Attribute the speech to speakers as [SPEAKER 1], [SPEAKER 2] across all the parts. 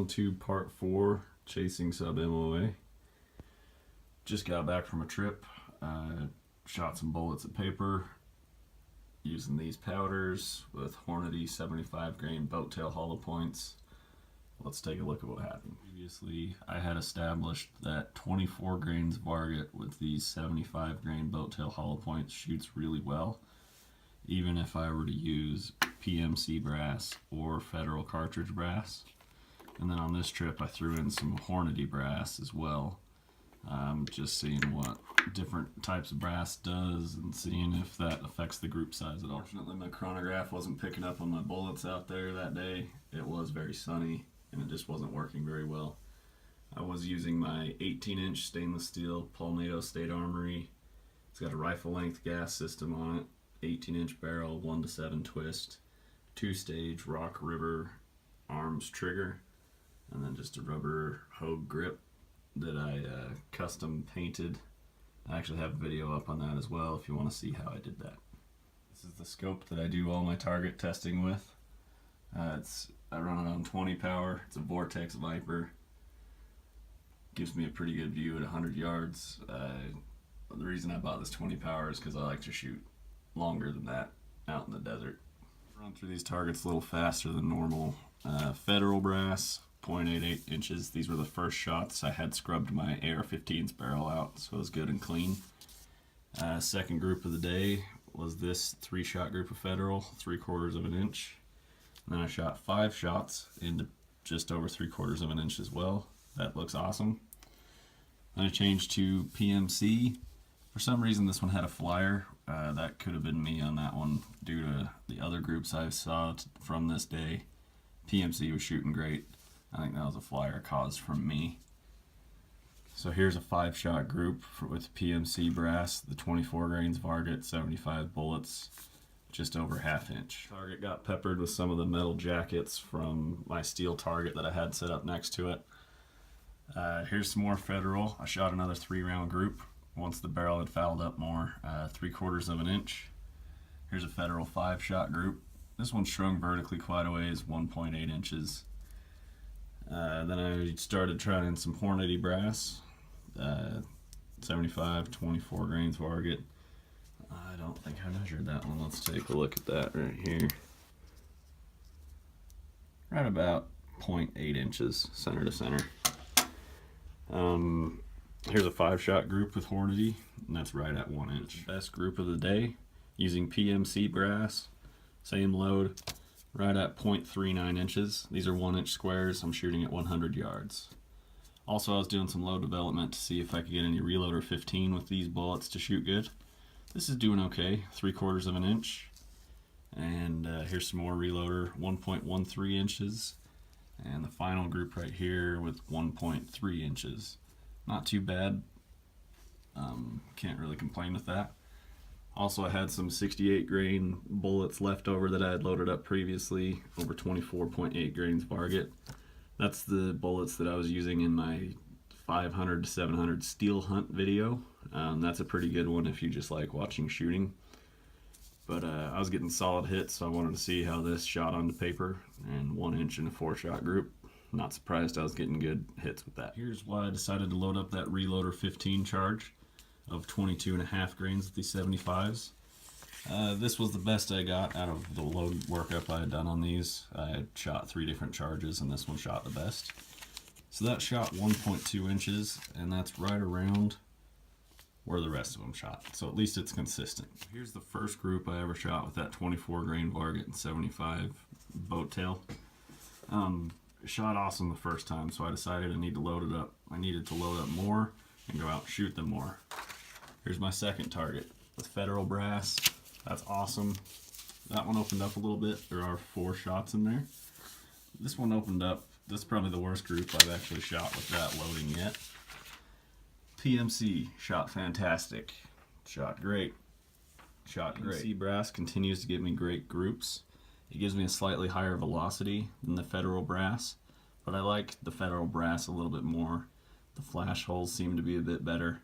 [SPEAKER 1] Round 2, Part 4, Chasing Sub MOA. Just got back from a trip. Shot some bullets at paper using these powders with Hornady 75 grain boat tail hollow points. Let's take a look at what happened. Previously, I had established that 24 grains varget with these 75 grain boat tail hollow points shoots really well, even if I were to use PMC brass or federal cartridge brass. And then on this trip I threw in some Hornady brass as well, just seeing what different types of brass does and seeing if that affects the group size at all. Fortunately, my chronograph wasn't picking up on my bullets out there that day. It was very sunny and it just wasn't working very well. I was using my 18-inch stainless steel Palmetto State Armory. It's got a rifle length gas system on it, 18-inch barrel, 1-to-7 twist, 2-stage Rock River arms trigger, and then just a rubber Hogue grip that I custom painted. I actually have a video up on that as well if you want to see how I did that. This is the scope that I do all my target testing with. I run it on 20 power. It's a Vortex Viper. Gives me a pretty good view at 100 yards. The reason I bought this 20 power is because I like to shoot longer than that out in the desert. Run through these targets a little faster than normal. Federal brass, 0.88 inches. These were the first shots. I had scrubbed my AR-15's barrel out, so it was good and clean. Second group of the day was this 3-shot group of federal, 3/4 of an inch. And then I shot 5 shots into just over 3/4 of an inch as well. That looks awesome. Then I changed to PMC. For some reason this one had a flyer. That could have been me on that one due to the other groups I saw from this day. PMC was shooting great. I think that was a flyer caused from me. So here's a 5-shot group with PMC brass, the 24 grains varget, 75 bullets, just over 1/2 inch. Target got peppered with some of the metal jackets from my steel target that I had set up next to it. Here's some more federal. I shot another 3-round group once the barrel had fouled up more, 3/4 of an inch. Here's a federal 5-shot group. This one shrunk vertically quite a ways, 1.8 inches. Then I started trying some Hornady brass, 75, 24 grains varget. I don't think I measured that one. Let's take a look at that right here. Right about 0.8 inches, center to center. Here's a 5-shot group with Hornady, and that's right at 1 inch. Best group of the day, using PMC brass, same load, right at 0.39 inches. These are 1-inch squares. I'm shooting at 100 yards. Also, I was doing some load development to see if I could get any reloader 15 with these bullets to shoot good. This is doing okay, 3/4 of an inch. And here's some more reloader, 1.13 inches. And the final group right here with 1.3 inches. Not too bad. Can't really complain with that. Also, I had some 68 grain bullets left over that I had loaded up previously, over 24.8 grains varget. That's the bullets that I was using in my 500 to 700 steel hunt video. That's a pretty good one if you just like watching shooting. But I was getting solid hits, so I wanted to see how this shot onto paper, and 1 inch in a 4-shot group. Not surprised I was getting good hits with that. Here's why I decided to load up that reloader 15 charge of 22.5 grains with these 75s. This was the best I got out of the load workup I had done on these. I had shot 3 different charges and this one shot the best. So that shot 1.2 inches, and that's right around where the rest of them shot. So at least it's consistent. Here's the first group I ever shot with that 24 grain varget and 75 boat tail. Shot awesome the first time, so I decided I need to load it up. I needed to load up more and go out and shoot them more. Here's my second target with federal brass. That's awesome. That one opened up a little bit. There are 4 shots in there. This one opened up. This is probably the worst group I've actually shot with that loading yet. PMC shot fantastic. Shot great. Shot great. PMC brass continues to give me great groups. It gives me a slightly higher velocity than the federal brass, but I like the federal brass a little bit more. The flash holes seem to be a bit better.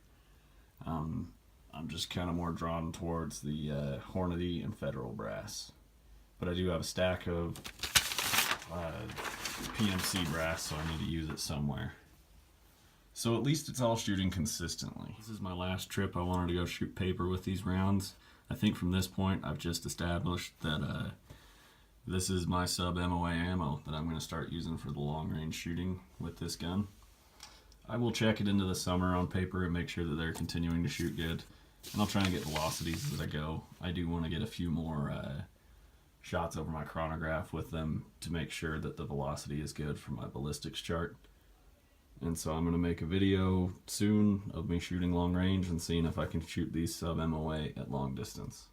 [SPEAKER 1] I'm just kind of more drawn towards the Hornady and federal brass. But I do have a stack of PMC brass, so I need to use it somewhere. So at least it's all shooting consistently. This is my last trip. I wanted to go shoot paper with these rounds. I think from this point I've just established that this is my Sub MOA ammo that I'm going to start using for the long range shooting with this gun. I will check it into the summer on paper and make sure that they're continuing to shoot good. And I'll try and get velocities as I go. I do want to get a few more shots over my chronograph with them to make sure that the velocity is good for my ballistics chart. And so I'm going to make a video soon of me shooting long range and seeing if I can shoot these Sub MOA at long distance.